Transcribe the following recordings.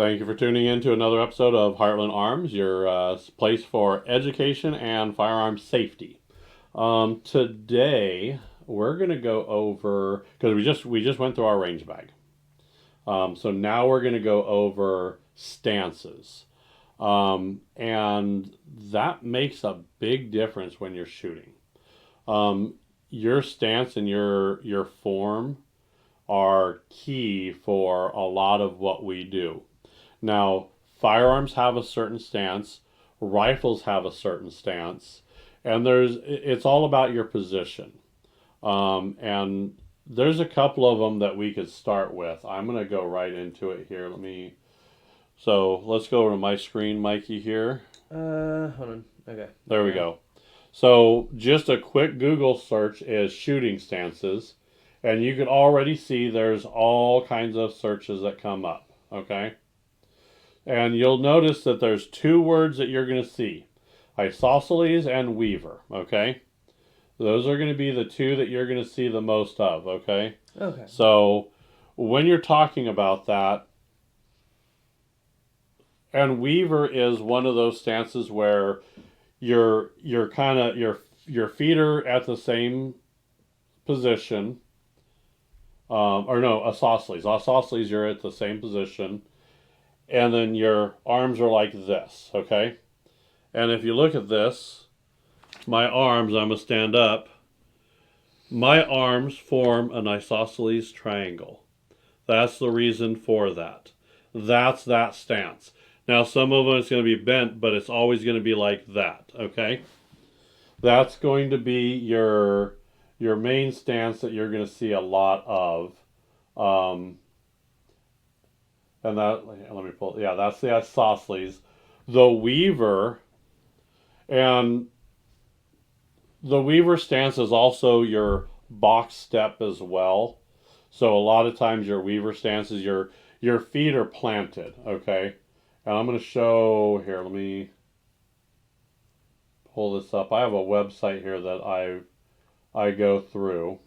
Thank you for tuning in to another episode of Heartland Arms, your place for education and firearm safety. Today we're going to go over, because we just went through our range bag. So now we're going to go over stances, and that makes a big difference when you're shooting. Your stance and your form are key for a lot of what we do. Now, firearms have a certain stance, rifles have a certain stance, and it's all about your position. And there's a couple of them that we could start with. I'm going to go right into it here. So let's go over to my screen, Mikey, here. Hold on. Okay. There we go. So just a quick Google search is shooting stances, and you can already see there's all kinds of searches that come up, okay? And you'll notice that there's two words that you're going to see, isosceles and weaver, okay? Those are going to be the two that you're going to see the most of, okay? Okay. So when you're talking about that, and weaver is one of those stances where you're kind of your feet are at the same position, or no, isosceles. Isosceles, you're at the same position, and then your arms are like this, okay? And if you look at this, my arms, I'm going to stand up. My arms form an isosceles triangle. That's the reason for that. That's that stance. Now, some of them it's going to be bent, but it's always going to be like that, okay? That's going to be your main stance that you're going to see a lot of. And that, let me pull, yeah, that's the isosceles. The weaver, and the weaver stance is also your box step as well. So a lot of times your weaver stance is your feet are planted, okay? And I'm going to show, here, let me pull this up. I have a website here that I go through.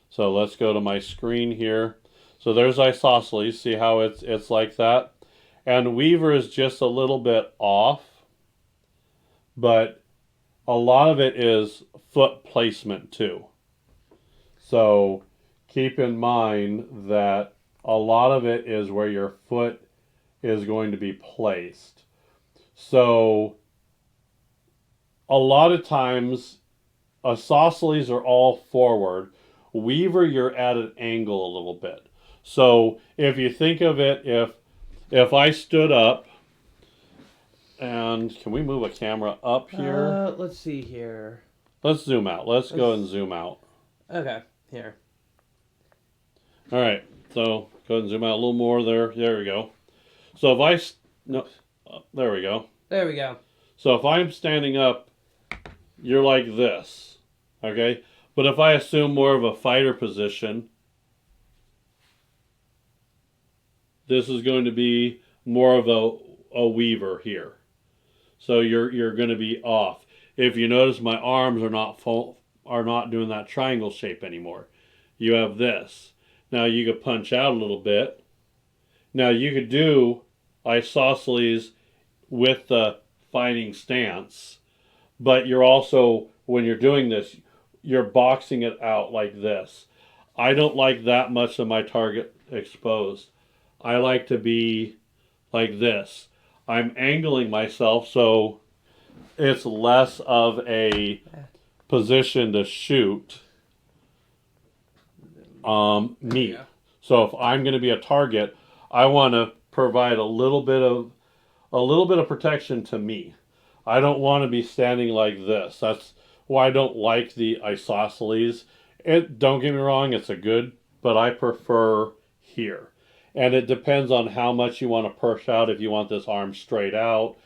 So let's go to my screen here. So there's isosceles. See how it's like that? And weaver is just a little bit off, but a lot of it is foot placement too. So keep in mind that a lot of it is where your foot is going to be placed. So a lot of times isosceles are all forward. Weaver, you're at an angle a little bit. So if you think of it, if I stood up, and can we move a camera up here? Let's see here. Let's zoom out. Let's go and zoom out. Okay, here. All right, so go ahead and zoom out a little more there. There we go. So there we go. There we go. So if I'm standing up, you're like this, okay? But if I assume more of a fighter position, this is going to be more of a weaver here. So you're going to be off. If you notice, my arms are not doing that triangle shape anymore. You have this. Now you could punch out a little bit. Now you could do isosceles with the fighting stance, but you're also, when you're doing this, you're boxing it out like this. I don't like that much of my target exposed. I like to be like this. I'm angling myself so it's less of a position to shoot me. Yeah. So if I'm going to be a target, I want to provide a little bit of protection to me. I don't want to be standing like this. That's why I don't like the isosceles. Don't get me wrong, it's a good, but I prefer here. And it depends on how much you want to push out. If you want this arm straight out,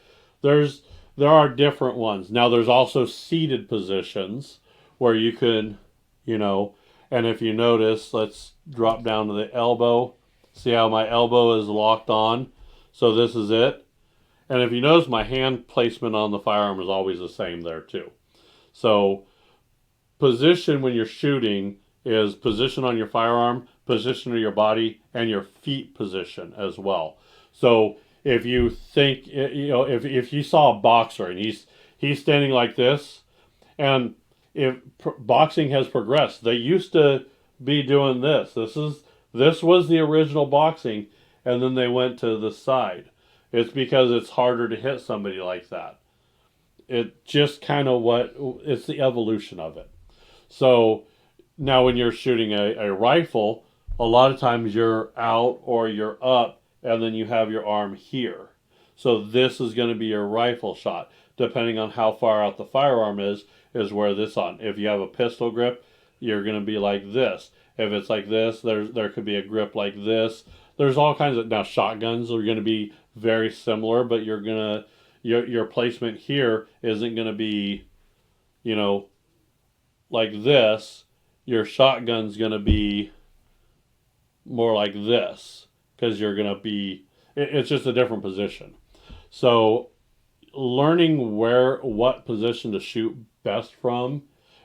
there are different ones. Now there's also seated positions where you can, and if you notice, let's drop down to the elbow. See how my elbow is locked on? So this is it. And if you notice, my hand placement on the firearm is always the same there too. So position when you're shooting is position on your firearm, position of your body, and your feet position as well. So if you think, if you saw a boxer and he's standing like this, and if boxing has progressed, they used to be doing this. This was the original boxing, and then they went to the side. It's because it's harder to hit somebody like that. It just kind of it's the evolution of it. So now when you're shooting a rifle, a lot of times you're out or you're up, and then you have your arm here. So this is going to be your rifle shot. Depending on how far out the firearm is where this on. If you have a pistol grip, you're going to be like this. If it's like this, there could be a grip like this. There's all kinds of, now shotguns are going to be very similar, but your placement here isn't going to be, you know, like this. Your shotgun's going to be more like this because you're going to be, it's just a different position. So learning what position to shoot best from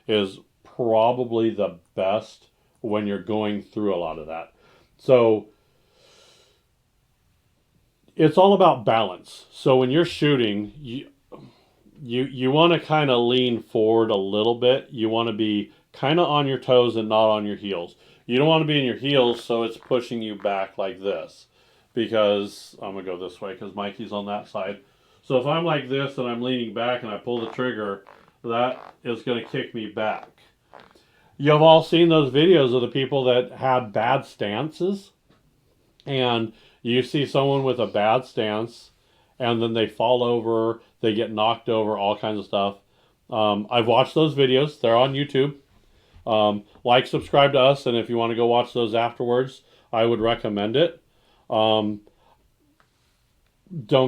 is probably the best when you're going through a lot of that. So it's all about balance. So when you're shooting, you want to kind of lean forward a little bit. You want to be kind of on your toes and not on your heels. You don't want to be in your heels so it's pushing you back like this, because I'm going to go this way because Mikey's on that side. So if I'm like this and I'm leaning back and I pull the trigger, that is going to kick me back. You've all seen those videos of the people that had bad stances, and you see someone with a bad stance and then they fall over, they get knocked over, all kinds of stuff. I've watched those videos. They're on YouTube. Like, subscribe to us, and if you want to go watch those afterwards, I would recommend it. Don't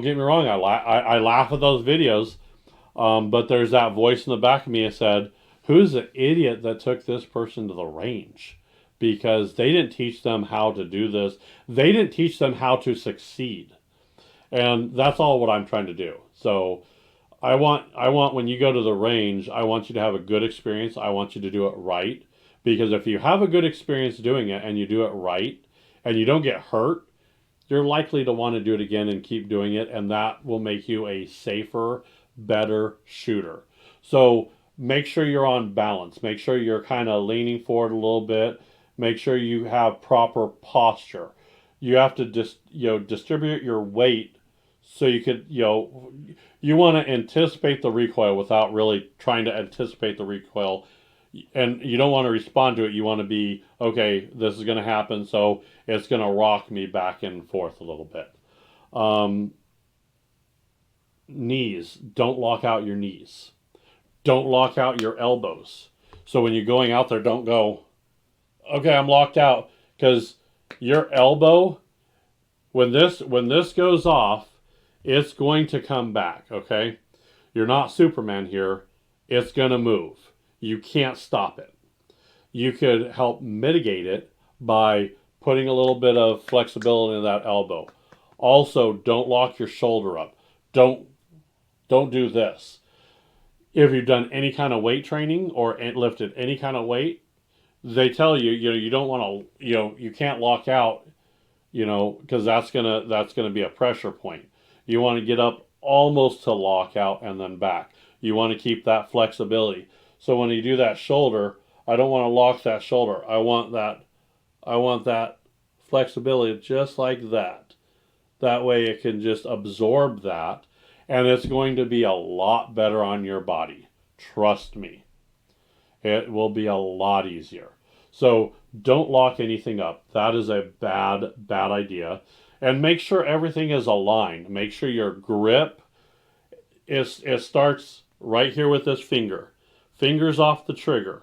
get me wrong, I laugh at those videos, but there's that voice in the back of me that said, who's the idiot that took this person to the range? Because they didn't teach them how to do this. They didn't teach them how to succeed. And that's all what I'm trying to do. So I want when you go to the range, I want you to have a good experience. I want you to do it right. Because if you have a good experience doing it and you do it right and you don't get hurt, you're likely to want to do it again and keep doing it, and that will make you a safer, better shooter. So make sure you're on balance. Make sure you're kind of leaning forward a little bit. Make sure you have proper posture. You have to distribute your weight so you could, you want to anticipate the recoil without really trying to anticipate the recoil, and you don't want to respond to it. You want to be, okay, this is going to happen, so it's going to rock me back and forth a little bit. Knees. Don't lock out your knees. Don't lock out your elbows. So when you're going out there, don't go, okay, I'm locked out, because your elbow, when this goes off, it's going to come back, okay? You're not Superman here. It's going to move. You can't stop it. You could help mitigate it by putting a little bit of flexibility in that elbow. Also, don't lock your shoulder up. Don't do this. If you've done any kind of weight training or lifted any kind of weight, they tell you, you don't want to, you can't lock out, because that's gonna be a pressure point. You want to get up almost to lockout and then back. You want to keep that flexibility. So when you do that shoulder, I don't want to lock that shoulder. I want that flexibility just like that. That way it can just absorb that, and it's going to be a lot better on your body. Trust me. It will be a lot easier. So don't lock anything up. That is a bad idea. And make sure everything is aligned. Make sure your grip it starts right here with this finger. Fingers off the trigger.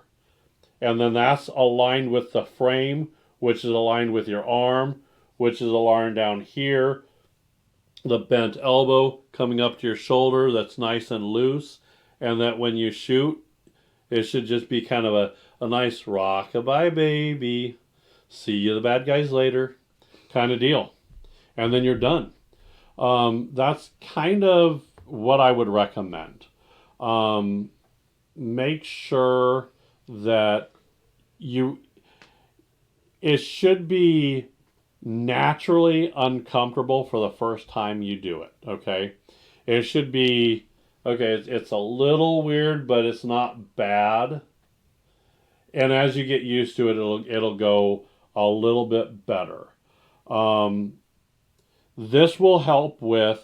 And then that's aligned with the frame, which is aligned with your arm, which is aligned down here. The bent elbow coming up to your shoulder, that's nice and loose. And that when you shoot, it should just be kind of a nice rock-a-bye baby, see you the bad guys later kind of deal. And then you're done. That's kind of what I would recommend. Make sure that it should be naturally uncomfortable for the first time you do it. Okay, it should be okay. It's a little weird, but it's not bad. And as you get used to it, it'll go a little bit better. Um, this will help with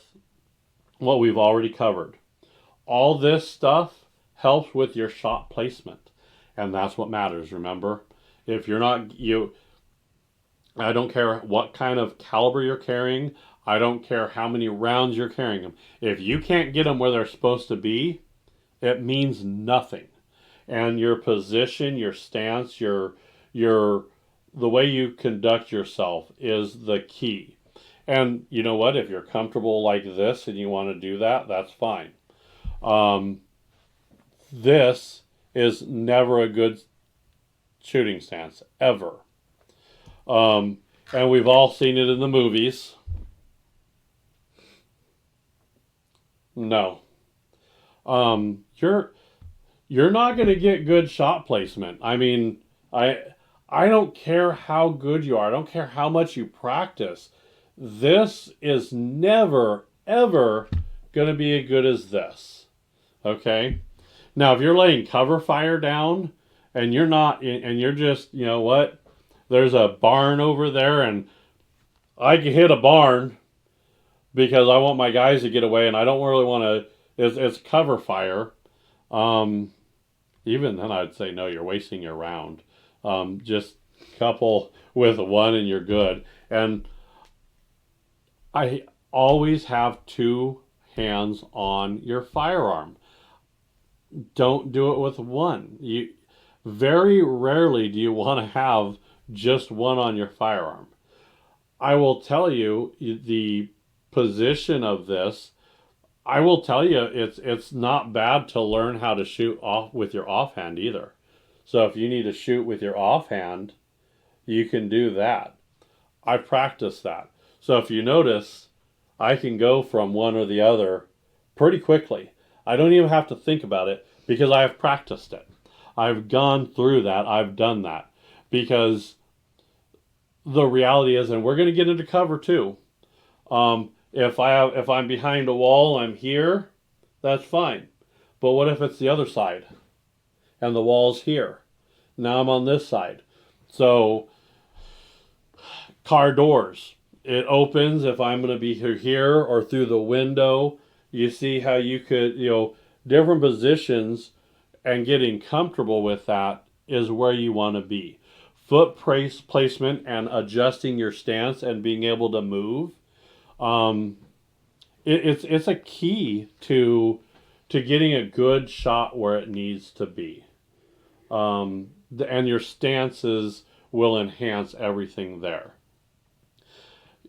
what we've already covered. All this stuff helps with your shot placement, and that's what matters. Remember, if you're not you, I don't care what kind of caliber you're carrying. I don't care how many rounds you're carrying them. If you can't get them where they're supposed to be, it means nothing. And your position, your stance, your the way you conduct yourself is the key. And you know what? If you're comfortable like this and you want to do that, that's fine. Um, this is never a good shooting stance ever. And we've all seen it in the movies. No. You're not going to get good shot placement. I mean, I don't care how good you are. I don't care how much you practice. This is never ever going to be as good as this. Okay? Now, if you're laying cover fire down and you're not and you're just, you know what? There's a barn over there and I can hit a barn because I want my guys to get away and I don't really want to it's cover fire. Um, Even then, I'd say no. You're wasting your round. Just couple with one, and you're good. And I always have two hands on your firearm. Don't do it with one. You very rarely do you want to have just one on your firearm. I will tell you the position of this. I will tell you, it's not bad to learn how to shoot off with your offhand either. So if you need to shoot with your offhand, you can do that. I practiced that. So if you notice, I can go from one or the other pretty quickly. I don't even have to think about it because I have practiced it. I've gone through that. I've done that because the reality is, and we're going to get into cover too. If I'm behind a wall, I'm here, that's fine. But what if it's the other side and the wall's here? Now I'm on this side. So car doors, it opens if I'm going to be here or through the window. You see how you could, different positions and getting comfortable with that is where you want to be. Foot placement and adjusting your stance and being able to move. It's a key to getting a good shot where it needs to be. And your stances will enhance everything there.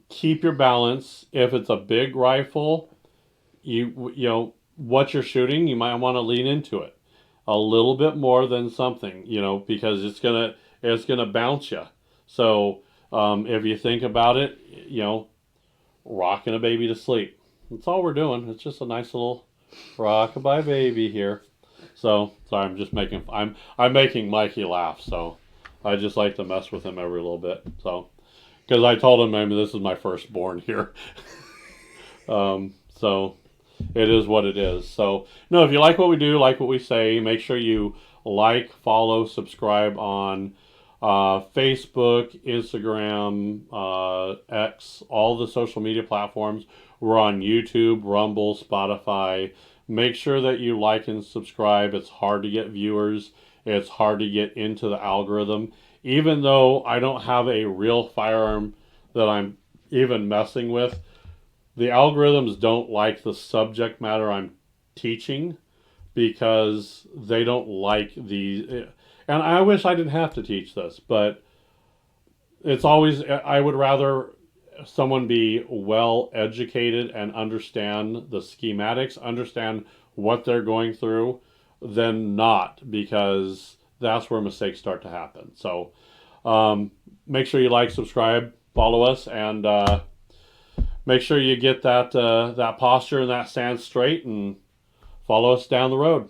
Keep your balance. If it's a big rifle, you know what you're shooting, you might want to lean into it a little bit more than something, because it's gonna bounce you. So if you think about it, rocking a baby to sleep. That's all we're doing. It's just a nice little rock-a-bye baby here. So sorry, I'm making Mikey laugh. So I just like to mess with him every little bit. So because I told him, this is my firstborn here. So it is what it is. So no, if you like what we do, like what we say, make sure you like, follow, subscribe on Facebook, Instagram, X, all the social media platforms. We're on YouTube, Rumble, Spotify. Make sure that you like and subscribe. It's hard to get viewers. It's hard to get into the algorithm. Even though I don't have a real firearm that I'm even messing with, the algorithms don't like the subject matter I'm teaching because they don't like the... And I wish I didn't have to teach this, but it's always... I would rather someone be well educated and understand the schematics, understand what they're going through, than not, because that's where mistakes start to happen. So make sure you like, subscribe, follow us, and make sure you get that posture and that stance straight, and follow us down the road.